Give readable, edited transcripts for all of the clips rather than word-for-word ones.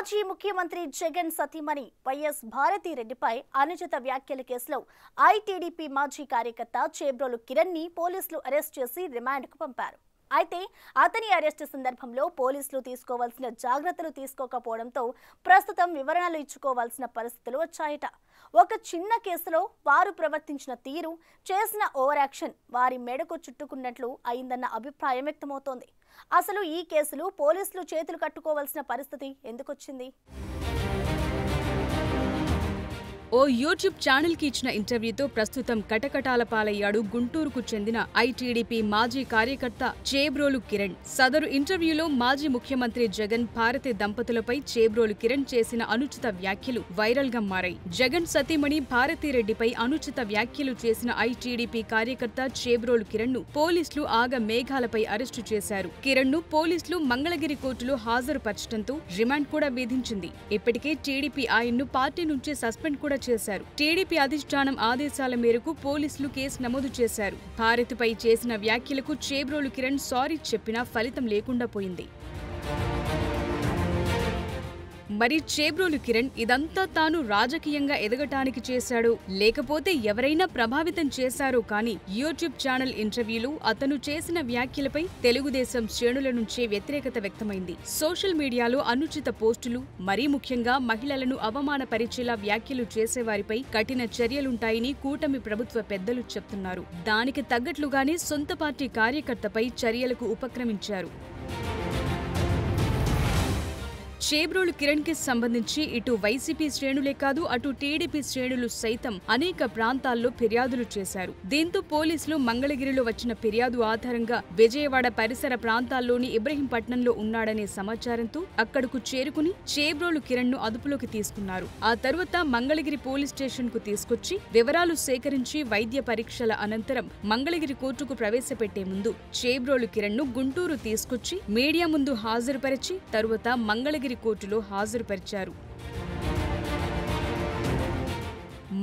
మాజీ ముఖ్యమంత్రి జగన్ సతీమణి వైఎస్ భారతిరెడ్డిపై అనుచిత వ్యాఖ్యల కేసులో ఐటీడీపీ మాజీ కార్యకర్త చేబ్రోలు కిరణ్ ని పోలీసులు అరెస్ట్ చేసి రిమాండ్కు పంపారు. అయితే అతని అరెస్టు సందర్భంలో పోలీసులు తీసుకోవాల్సిన జాగ్రత్తలు తీసుకోకపోవడంతో ప్రస్తుతం వివరణలు ఇచ్చుకోవాల్సిన పరిస్థితులు వచ్చాయట. ఒక చిన్న కేసులో వారు ప్రవర్తించిన తీరు, చేసిన ఓవర్ యాక్షన్ వారి మెడకు చుట్టుకున్నట్లు అయిందన్న అభిప్రాయం వ్యక్తమవుతోంది. అసలు ఈ కేసులు పోలీసులు చేతులు కట్టుకోవాల్సిన పరిస్థితి ఎందుకొచ్చింది? ఓ యూట్యూబ్ ఛానల్ కి ఇచ్చిన ఇంటర్వ్యూతో ప్రస్తుతం కటకటాల పాలయ్యాడు గుంటూరుకు చెందిన ఐటీడీపీ మాజీ కార్యకర్త చేబ్రోలు కిరణ్. సదరు ఇంటర్వ్యూలో మాజీ ముఖ్యమంత్రి జగన్ భారతి దంపతులపై చేబ్రోలు కిరణ్ చేసిన అనుచిత వ్యాఖ్యలు వైరల్ గా మారాయి. జగన్ సతీమణి భారతిరెడ్డిపై అనుచిత వ్యాఖ్యలు చేసిన ఐటీడీపీ కార్యకర్త చేబ్రోలు కిరణ్ ను పోలీసులు ఆగ మేఘాలపై అరెస్టు చేశారు. కిరణ్ ను పోలీసులు మంగళగిరి కోర్టులో హాజరుపరచడంతో రిమాండ్ కూడా విధించింది. ఇప్పటికే టీడీపీ ఆయన్ను పార్టీ నుంచి సస్పెండ్ కూడా చేశారు. టీడీపీ అధిష్టానం ఆదేశాల మేరకు పోలీసులు కేసు నమోదు చేశారు. భారతిపై చేసిన వ్యాఖ్యలకు చేబ్రోలు కిరణ్ సారీ చెప్పినా ఫలితం లేకుండా పోయింది. మరి చేబ్రోలు కిరణ్ ఇదంతా తాను రాజకీయంగా ఎదగటానికి చేశాడో లేకపోతే ఎవరైనా ప్రభావితం చేశారో కానీ యూట్యూబ్ ఛానల్ ఇంటర్వ్యూలో అతను చేసిన వ్యాఖ్యలపై తెలుగుదేశం శ్రేణుల నుంచే వ్యతిరేకత వ్యక్తమైంది. సోషల్ మీడియాలో అనుచిత పోస్టులు, మరీ ముఖ్యంగా మహిళలను అవమానపరిచేలా వ్యాఖ్యలు చేసేవారిపై కఠిన చర్యలుంటాయని కూటమి ప్రభుత్వ పెద్దలు చెప్తున్నారు. దానికి తగ్గట్లుగానే సొంత పార్టీ కార్యకర్తపై చర్యలకు ఉపక్రమించారు. చేబ్రోలు కిరణ్ కి సంబంధించి ఇటు వైసీపీ శ్రేణులే కాదు అటు టీడీపీ శ్రేణులు సైతం అనేక ప్రాంతాల్లో ఫిర్యాదులు చేశారు. దీంతో పోలీసులు మంగళగిరిలో వచ్చిన ఫిర్యాదు ఆధారంగా విజయవాడ పరిసర ప్రాంతాల్లోని ఇబ్రహీంపట్నంలో ఉన్నాడనే సమాచారంతో అక్కడకు చేరుకుని చేబ్రోలు కిరణ్ ను అదుపులోకి తీసుకున్నారు. ఆ తర్వాత మంగళగిరి పోలీస్ స్టేషన్ కు తీసుకొచ్చి వివరాలు సేకరించి వైద్య పరీక్షల అనంతరం మంగళగిరి కోర్టుకు ప్రవేశపెట్టే ముందు చేబ్రోలు కిరణ్ ను గుంటూరు తీసుకొచ్చి మీడియా ముందు హాజరుపరిచి తరువాత మంగళగిరి కోర్టులో హాజరుపరిచారు.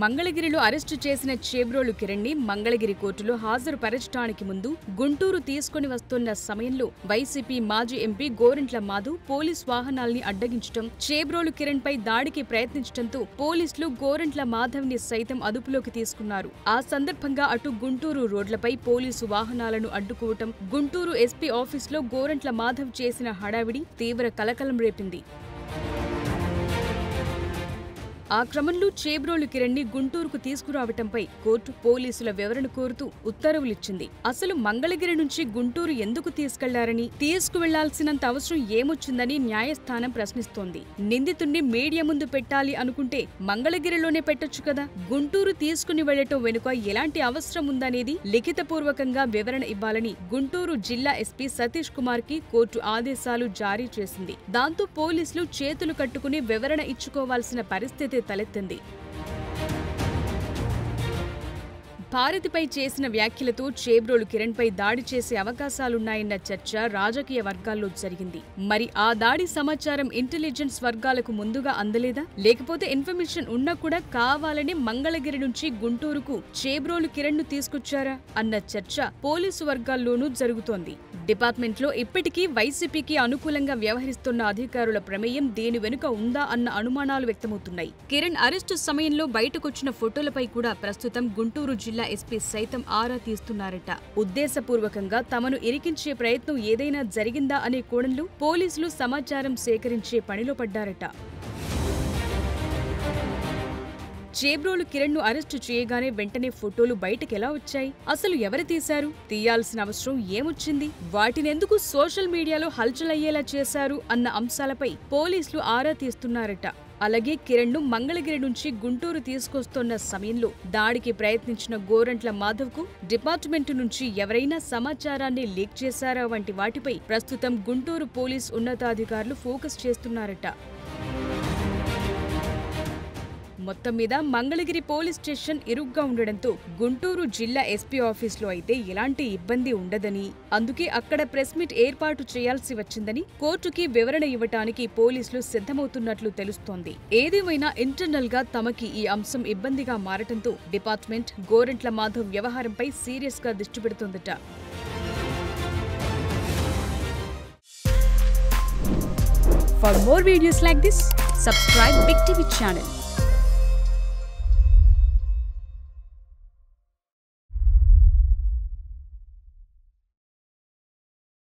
మంగళగిరిలో అరెస్టు చేసిన చేబ్రోలు కిరణ్ ని మంగళగిరి కోర్టులో హాజరుపరచడానికి ముందు గుంటూరు తీసుకుని వస్తున్న సమయంలో వైసీపీ మాజీ ఎంపీ గోరంట్ల మాధవ్ పోలీస్ వాహనాల్ని అడ్డగించడం, చేబ్రోలు కిరణ్ పై దాడికి ప్రయత్నించడంతో పోలీసులు గోరంట్ల మాధవ్ ని సైతం అదుపులోకి తీసుకున్నారు. ఆ సందర్భంగా అటు గుంటూరు రోడ్లపై పోలీసు వాహనాలను అడ్డుకోవటం, గుంటూరు ఎస్పీ ఆఫీసులో గోరంట్ల మాధవ్ చేసిన హడావిడి తీవ్ర కలకలం రేపింది. ఆ క్రమంలో చేబ్రోలు కిరణ్ ని గుంటూరుకు తీసుకురావటంపై కోర్టు పోలీసుల వివరణ కోరుతూ ఉత్తర్వులిచ్చింది. అసలు మంగళగిరి నుంచి గుంటూరు ఎందుకు తీసుకెళ్లారని, తీసుకువెళ్లాల్సినంత అవసరం ఏమొచ్చిందని న్యాయస్థానం ప్రశ్నిస్తోంది. నిందితుణ్ణి మీడియా ముందు పెట్టాలి అనుకుంటే మంగళగిరిలోనే పెట్టొచ్చు కదా. గుంటూరు తీసుకుని వెళ్లటం వెనుక ఎలాంటి అవసరం ఉందనేది లిఖితపూర్వకంగా వివరణ ఇవ్వాలని గుంటూరు జిల్లా ఎస్పీ సతీష్ కుమార్ కి కోర్టు ఆదేశాలు జారీ చేసింది. దాంతో పోలీసులు చేతులు కట్టుకుని వివరణ ఇచ్చుకోవాల్సిన పరిస్థితి తలెత్తింది. భారతిపై చేసిన వ్యాఖ్యలతో చేబ్రోలు కిరణ్ పై దాడి చేసే అవకాశాలున్నాయన్న చర్చ రాజకీయ వర్గాల్లో జరిగింది. మరి ఆ దాడి సమాచారం ఇంటెలిజెన్స్ వర్గాలకు ముందుగా అందలేదా, లేకపోతే ఇన్ఫర్మేషన్ ఉన్నా కూడా కావాలని మంగళగిరి నుంచి గుంటూరుకు చేబ్రోలు కిరణ్ ను తీసుకొచ్చారా అన్న చర్చ పోలీసు వర్గాల్లోనూ జరుగుతోంది. డిపార్ట్మెంట్లో ఇప్పటికీ వైసీపీకి అనుకూలంగా వ్యవహరిస్తున్న అధికారుల ప్రమేయం దీని వెనుక ఉందా అన్న అనుమానాలు వ్యక్తమవుతున్నాయి. కిరణ్ అరెస్టు సమయంలో బయటకొచ్చిన ఫోటోలపై కూడా ప్రస్తుతం గుంటూరు జిల్లా ఎస్పీ సైతం ఆరా తీస్తున్నారట. ఉద్దేశపూర్వకంగా తమను ఇరికించే ప్రయత్నం ఏదైనా జరిగిందా అనే కోణంలో పోలీసులు సమాచారం సేకరించే పనిలో పడ్డారట. చేబ్రోలు కిరణ్ ను అరెస్టు చేయగానే వెంటనే ఫోటోలు బయటకెలా వచ్చాయి? అసలు ఎవరు తీశారు? తీయాల్సిన అవసరం ఏమొచ్చింది? వాటినెందుకు సోషల్ మీడియాలో హల్చల్ అయ్యేలా చేశారు అన్న అంశాలపై పోలీసులు ఆరా తీస్తున్నారట. అలాగే కిరణ్ ను మంగళగిరి నుంచి గుంటూరు తీసుకొస్తున్న సమయంలో దాడికి ప్రయత్నించిన గోరంట్ల మాధవ్ కు డిపార్ట్మెంటు నుంచి ఎవరైనా సమాచారాన్ని లీక్ చేశారా వంటి వాటిపై ప్రస్తుతం గుంటూరు పోలీస్ ఉన్నతాధికారులు ఫోకస్ చేస్తున్నారట. మొత్తం మీద మంగళగిరి పోలీస్ స్టేషన్ ఇరుగ్గా ఉండడంతో గుంటూరు జిల్లా ఎస్పీ ఆఫీసులో అయితే ఎలాంటి ఇబ్బంది ఉండదని, అందుకే అక్కడ ప్రెస్ మీట్ ఏర్పాటు చేయాల్సి వచ్చిందని కోర్టుకి వివరణ ఇవ్వటానికి పోలీసులు సిద్ధమవుతున్నట్లు తెలుస్తోంది. ఏదేమైనా ఇంటర్నల్ గా తమకి ఈ అంశం ఇబ్బందిగా మారటంతో డిపార్ట్మెంట్ గోరంట్ల మాధవ్ వ్యవహారంపై సీరియస్ గా దృష్టి పెడుతోందట. For more videos like this, subscribe Big TV channel.